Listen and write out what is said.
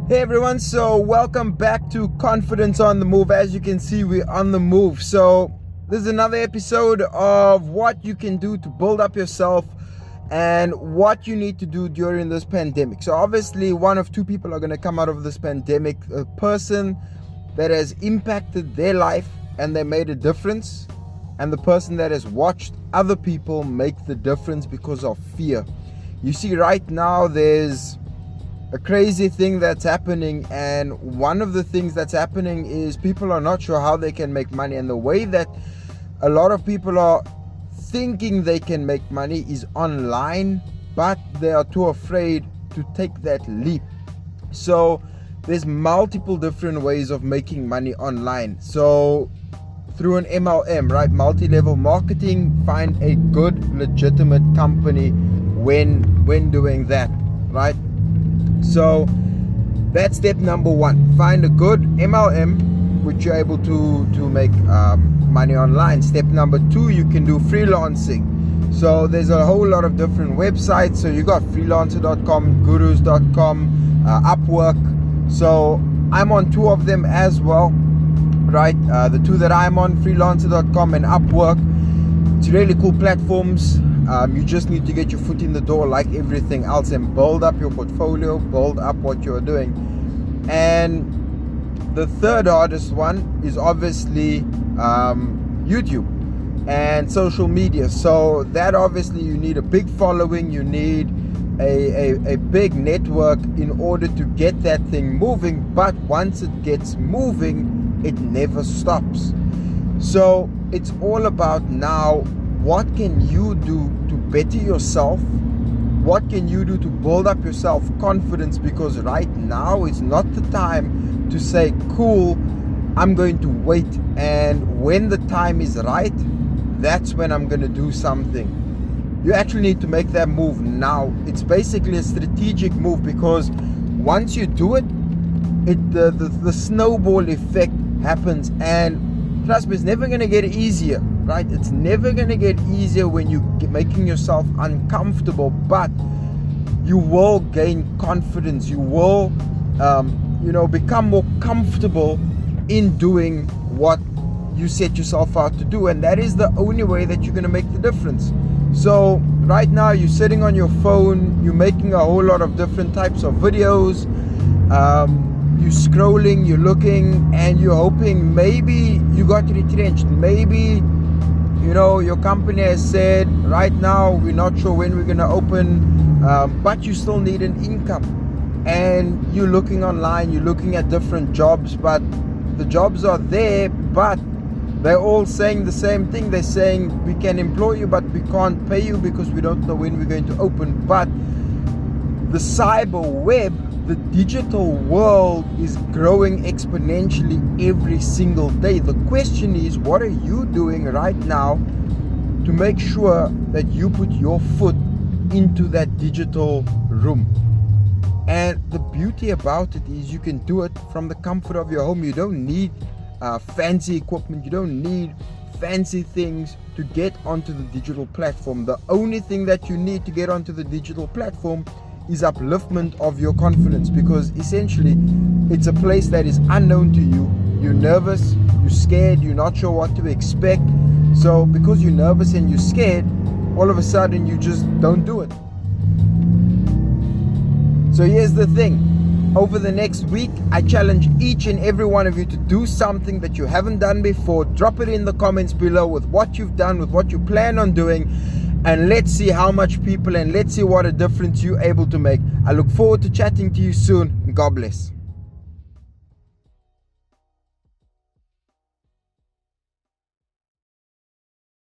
Hey everyone, so welcome back to Confidence on the Move. As you can see, we're on the move. So this is another episode of what you can do to build up yourself and what you need to do during this pandemic. So obviously one of two people are going to come out of this pandemic: a person that has impacted their life and they made a difference, and the person that has watched other people make the difference because of fear. You see, right now there's a crazy thing that's happening, and one of the things that's happening is people are not sure how they can make money, and the way that a lot of people are thinking they can make money is online, but they are too afraid to take that leap. So there's multiple different ways of making money online. So through an MLM, right, multi-level marketing, find a good legitimate company when doing that, right? So that's step number one. Find a good MLM which you're able to make money online. Step number two, you can do freelancing. So there's a whole lot of different websites. So you got freelancer.com, gurus.com, Upwork. So I'm on two of them as well, right? The two that I'm on, freelancer.com and Upwork. It's really cool platforms. You just need to get your foot in the door like everything else and build up your portfolio, build up what you're doing. And the third hardest one is obviously YouTube and social media. So that obviously you need a big following, you need a big network in order to get that thing moving. But once it gets moving, it never stops. So it's all about now, what can you do to better yourself? What can you do to build up your self-confidence? Because right now is not the time to say, cool, I'm going to wait, and when the time is right, that's when I'm going to do something. You actually need to make that move now. It's basically a strategic move, because once you do it, the snowball effect happens, and trust me, it's never going to get easier, right? It's never going to get easier when you're making yourself uncomfortable, but you will gain confidence. You will, become more comfortable in doing what you set yourself out to do. And that is the only way that you're going to make the difference. So right now you're sitting on your phone, you're making a whole lot of different types of videos. You're scrolling, you're looking, and you're hoping maybe you got retrenched. Maybe, your company has said, right now, we're not sure when we're going to open, but you still need an income. And you're looking online, you're looking at different jobs, but the jobs are there, but they're all saying the same thing. They're saying, we can employ you, but we can't pay you because we don't know when we're going to open. But the cyber web, the digital world, is growing exponentially every single day. The question is, what are you doing right now to make sure that you put your foot into that digital room? And the beauty about it is you can do it from the comfort of your home. You don't need fancy equipment. You don't need fancy things to get onto the digital platform. The only thing that you need to get onto the digital platform is upliftment of your confidence, because essentially it's a place that is unknown to you. You're nervous, you're scared, you're not sure what to expect. So because you're nervous and you're scared, all of a sudden you just don't do it. So here's the thing. Over the next week, I challenge each and every one of you to do something that you haven't done before. Drop it in the comments below with what you've done, with what you plan on doing. And let's see how much people, and let's see what a difference you're able to make. I look forward to chatting to you soon. God bless.